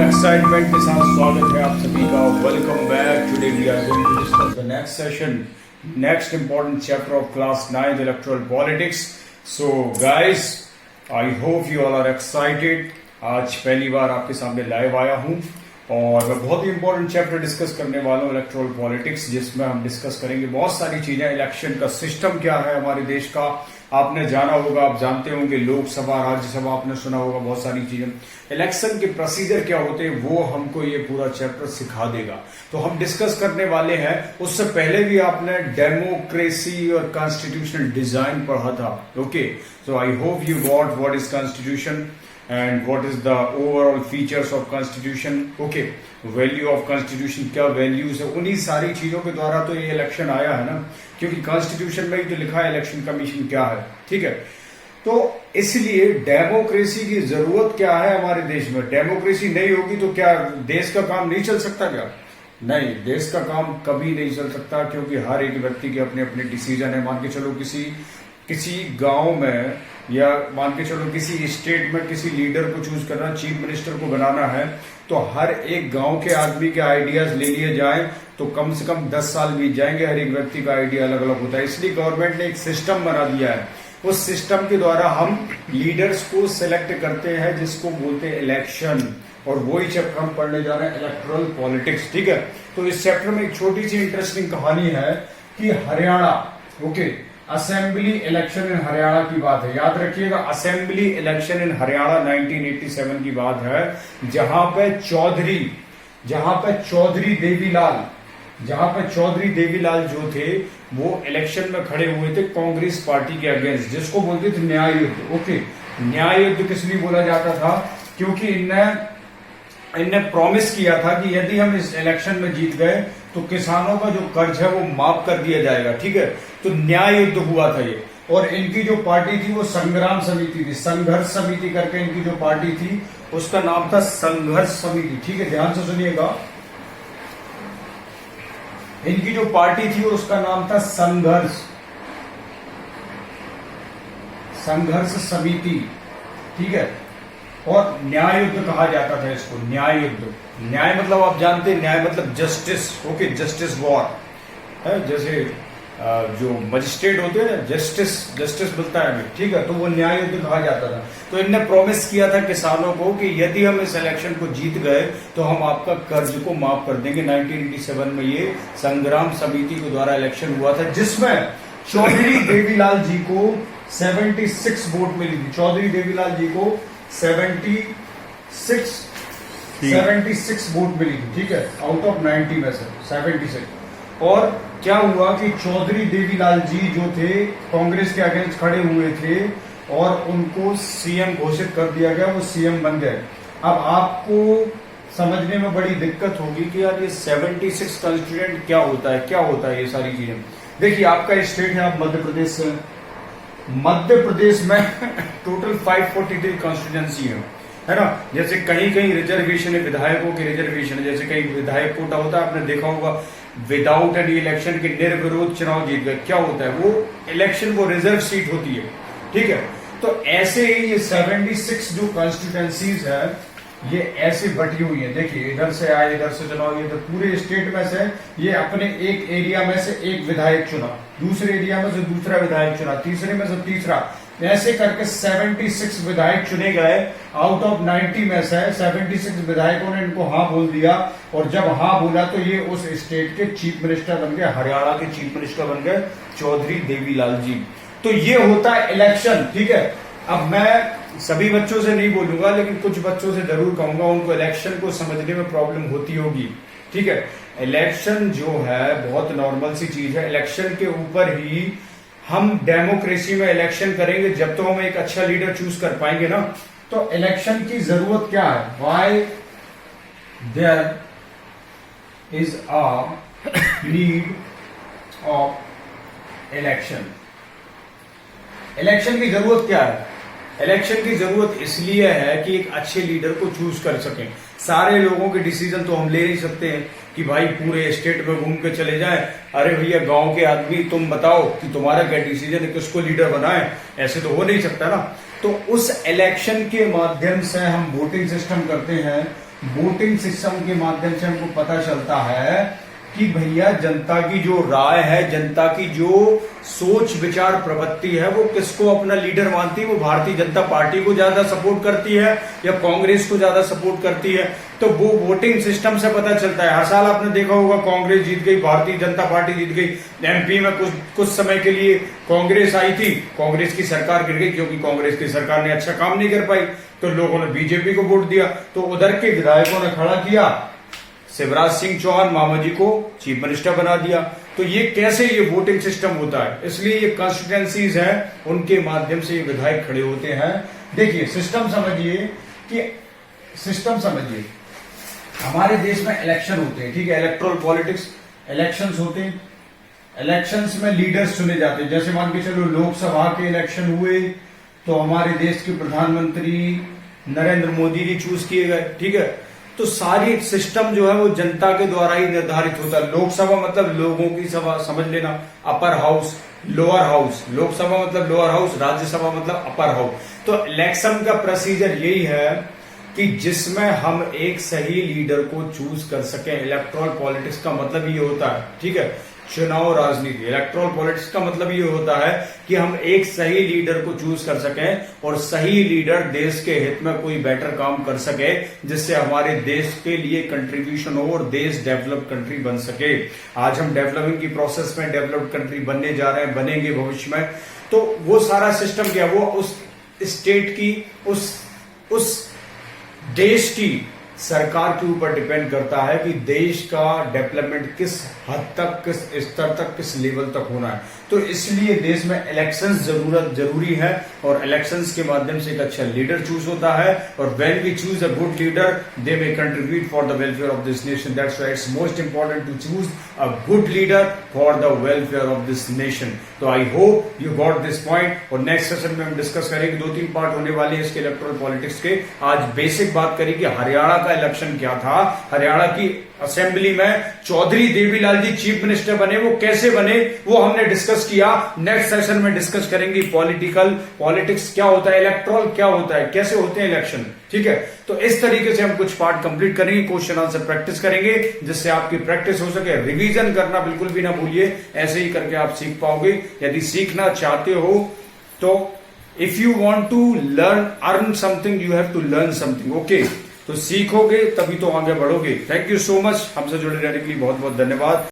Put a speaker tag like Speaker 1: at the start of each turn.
Speaker 1: Excitement के साथ स्वागत है आप सभी का। Welcome back. Today we are going to discuss the next session, next important chapter of class 9 electoral politics. So guys, I hope you all are excited. आज पहली बार आपके सामने लाइव आया हूं और मैं बहुत ही इंपॉर्टेंट चैप्टर डिस्कस करने वाला हूं, इलेक्टोरल पॉलिटिक्स, जिसमें हम डिस्कस करेंगे बहुत सारी चीजें। इलेक्शन का सिस्टम क्या है हमारे देश का, आपने जाना होगा, आप जानते होंगे। लोकसभा, राज्यसभा आपने सुना होगा, बहुत सारी चीजें। इलेक्शन के प्रोसीजर क्या होते हैं वो हमको ये पूरा चैप्टर सिखा देगा, तो हम डिस्कस करने वाले हैं। उससे पहले भी आपने डेमोक्रेसी और कॉन्स्टिट्यूशनल डिजाइन पढ़ा था। Okay, so I hope you got what is constitution and what is the overall features of constitution. okay, value of constitution, क्या values है, उन्हीं सारी चीजों के द्वारा तो ये इलेक्शन आया है ना, क्योंकि कॉन्स्टिट्यूशन में ही तो लिखा है इलेक्शन कमीशन क्या है। ठीक है, तो इसलिए डेमोक्रेसी की जरूरत क्या है हमारे देश में। डेमोक्रेसी नहीं होगी तो क्या देश का काम नहीं चल सकता क्या? नहीं, देश का काम कभी नहीं चल सकता, क्योंकि हर एक व्यक्ति के अपने अपने डिसीजन है। मान के चलो किसी गांव में, या मान के चलो किसी स्टेट में किसी लीडर को चूज करना, चीफ मिनिस्टर को बनाना है, तो हर एक गांव के आदमी के आइडियाज ले लिए जाएं तो कम से कम 10 साल बीत जाएंगे। हर एक व्यक्ति का आइडिया अलग अलग होता है, इसलिए गवर्नमेंट ने एक सिस्टम बना दिया है। उस सिस्टम के द्वारा हम लीडर्स को सिलेक्ट करते हैं, जिसको बोलते हैं इलेक्शन, और वही चैप्टर हम पढ़ने जा रहे हैं, इलेक्टोरल पॉलिटिक्स। ठीक है, तो इस चैप्टर में एक छोटी सी इंटरेस्टिंग कहानी है कि Haryana, okay, assembly election in Haryana की बात है। याद रखिएगा, असेंबली इलेक्शन इन हरियाणा 1987 की बात है, जहां पे चौधरी देवीलाल जो थे वो इलेक्शन में खड़े हुए थे कांग्रेस पार्टी के अगेंस्ट, जिसको बोलते थे न्याय युद्ध। ओके, न्याय युद्ध किस लिए बोला जाता था? क्योंकि इनने प्रॉमिस किया था कि यदि हम इस इलेक्शन में जीत गए तो किसानों का जो कर्ज है वो माफ कर दिया जाएगा। ठीक है, तो न्याय युद्ध हुआ था ये। और इनकी जो पार्टी थी वो संग्राम समिति थी, संघर्ष समिति करके इनकी जो पार्टी थी उसका नाम था संघर्ष समिति। ठीक है, ध्यान से सुनिएगा, इनकी जो पार्टी थी उसका नाम था संघर्ष समिति। ठीक है, और न्याय युद्ध कहा जाता था इसको, न्याय युद्ध। न्याय मतलब आप जानते हैं, न्याय मतलब जस्टिस। ओके, जस्टिस वॉर है, जैसे जो मजिस्ट्रेट होते हैं जस्टिस मिलता है हमें। ठीक है, तो वो न्याय युद्ध कहा जाता था। तो इनने प्रॉमिस किया था किसानों को कि यदि हम इस इलेक्शन को जीत गए तो हम आपका कर्ज को माफ कर देंगे। 1987 में ये संग्राम समिति के द्वारा इलेक्शन हुआ था, जिसमें चौधरी देवीलाल जी को 76 वोट मिली थी। चौधरी देवीलाल जी को 76 वोट मिली थी। ठीक है, आउट ऑफ 90 में से 76। और क्या हुआ कि चौधरी देवीलाल जी जो थे कांग्रेस के अगेंस्ट खड़े हुए थे और उनको सीएम घोषित कर दिया गया, वो सीएम बन गए। अब आपको समझने में बड़ी दिक्कत होगी कि यार ये 76 कॉन्स्टिट्यूएंट क्या होता है ये सारी चीजें। देखिए, आपका स्टेट है, आप मध्य प्रदेश से, मध्य प्रदेश में टोटल 543 कॉन्स्टिट्यूएंसी है ना। जैसे कहीं कहीं रिजर्वेशन है, विधायकों के रिजर्वेशन है, जैसे कहीं विधायक कोटा होता है, आपने देखा होगा, विदाउट एनी इलेक्शन के निर्विरोध चुनाव जीत गए। क्या होता है वो इलेक्शन, वो रिजर्व सीट होती है। ठीक है, तो ऐसे ही ये 76 जो कॉन्स्टिट्यूएंसीज है ये ऐसे बटी हुई है। देखिए, इधर से आए, इधर से चुनाव, ये तो पूरे स्टेट में से ये अपने एक एरिया में से एक विधायक चुना, दूसरे एरिया में से दूसरा विधायक चुना, तीसरे में से तीसरा, ऐसे करके 76 विधायक चुने गए। आउट ऑफ 90 में से 76 विधायकों ने इनको हाँ बोल दिया, और जब हाँ बोला तो ये उस स्टेट के चीफ मिनिस्टर बन गए, हरियाणा के चीफ मिनिस्टर बन गए चौधरी देवीलाल जी। तो ये होता है इलेक्शन। ठीक है, अब मैं सभी बच्चों से नहीं बोलूंगा, लेकिन कुछ बच्चों से जरूर कहूंगा, उनको इलेक्शन को समझने में प्रॉब्लम होती होगी। ठीक है, इलेक्शन जो है बहुत नॉर्मल सी चीज है। इलेक्शन के ऊपर ही हम डेमोक्रेसी में इलेक्शन करेंगे, जब तो हम एक अच्छा लीडर चूज कर पाएंगे ना। तो इलेक्शन की जरूरत क्या है? Why there is a need of election. Election की जरूरत क्या है? इलेक्शन की जरूरत इसलिए है कि एक अच्छे लीडर को चूज कर सकें। सारे लोगों के डिसीजन तो हम ले नहीं सकते हैं कि भाई पूरे स्टेट में घूम के चले जाएं, अरे भैया गांव के आदमी तुम बताओ कि तुम्हारा क्या डिसीजन है, किसको लीडर बनाएं, ऐसे तो हो नहीं सकता ना। तो उस इलेक्शन के माध्यम से हम वोटिंग सिस्टम करते हैं। वोटिंग सिस्टम के माध्यम से हमको पता चलता है कि भैया जनता की जो राय है, जनता की जो सोच विचार प्रवृत्ति है, वो किसको अपना लीडर मानती है। वो भारतीय जनता पार्टी को ज्यादा सपोर्ट करती है या कांग्रेस को ज्यादा सपोर्ट करती है। तो वो वोटिंग सिस्टम से पता चलता है। हर साल आपने देखा होगा कांग्रेस जीत गई, भारतीय जनता पार्टी जीत गई। एमपी में कुछ समय के लिए कांग्रेस आई थी, कांग्रेस की सरकार गिर गई क्योंकि कांग्रेस की सरकार ने अच्छा काम नहीं कर पाई, तो लोगों ने बीजेपी को वोट दिया। तो उधर के विधायकों ने खड़ा किया, शिवराज सिंह चौहान मामा जी को चीफ मिनिस्टर बना दिया। तो ये कैसे ये वोटिंग सिस्टम होता है, इसलिए ये कॉन्स्टिट्यूएंसीज है, उनके माध्यम से ये विधायक खड़े होते हैं। देखिए सिस्टम समझिए कि सिस्टम समझिए, हमारे देश में इलेक्शन होते हैं, ठीक है, इलेक्ट्रल पॉलिटिक्स, इलेक्शंस होते हैं। इलेक्शंस में लीडर्स चुने जाते हैं। जैसे मान के चलो लोकसभा के इलेक्शन हुए तो हमारे देश के प्रधानमंत्री नरेंद्र मोदी जी चूज किए गए, ठीक है। तो सारी सिस्टम जो है वो जनता के द्वारा ही निर्धारित होता है। लोकसभा मतलब लोगों की सभा, समझ लेना, upper house, lower house. Lok Sabha मतलब लोअर हाउस, राज्यसभा मतलब अपर हाउस। तो इलेक्शन का प्रोसीजर यही है कि जिसमें हम एक सही लीडर को चूज कर सके। इलेक्ट्रल पॉलिटिक्स का मतलब ये होता है, ठीक है, चुनाव राजनीति। इलेक्ट्रल पॉलिटिक्स का मतलब ये होता है कि हम एक सही लीडर को चूज कर सकें और सही लीडर देश के हित में कोई बेटर काम कर सके, जिससे हमारे देश के लिए कंट्रीब्यूशन हो और देश डेवलप कंट्री बन सके। आज हम डेवलपिंग की प्रोसेस में डेवलप्ड कंट्री बनने जा रहे हैं, बनेंगे भविष्य में। तो वो सारा सिस्टम क्या, वो उस स्टेट की, उस देश की सरकार के ऊपर डिपेंड करता है कि देश का डेवलपमेंट किस हद तक, किस स्तर तक, किस लेवल तक होना है। तो इसलिए देश में इलेक्शंस जरूरी है और इलेक्शंस के माध्यम से एक अच्छा लीडर चूज होता है। और when we choose a good leader they may contribute for the welfare of this nation. That's why it's most important to choose a good leader for the welfare of this nation. तो I hope you got this point. और next session में हम discuss करेंगे, 2-3 part होने वाले हैं इसके erectile politics के। आज बेसिक बात करेंगे हरियाणा का इलेक्शन क्या था, हरियाणा की असेंबली में चौधरी देवीलाल जी चीफ मिनिस्टर बने, वो कैसे बने वो हमने डिस्कस किया। नेक्स्ट सेशन में डिस्कस करेंगे पॉलिटिक्स क्या होता है, इलेक्ट्रल क्या होता है, कैसे होते हैं इलेक्शन, ठीक है। तो इस तरीके से हम कुछ पार्ट कंप्लीट करेंगे, क्वेश्चन आंसर प्रैक्टिस करेंगे, जिससे आपकी प्रैक्टिस हो सके। रिवीजन करना बिल्कुल भी ना भूलिए, ऐसे ही करके आप सीख पाओगे। यदि सीखना चाहते हो तो if you want to earn something you have to learn something, okay. तो सीखोगे तभी तो आगे बढ़ोगे। थैंक यू सो मच, हमसे जुड़े रहने के लिए बहुत बहुत धन्यवाद।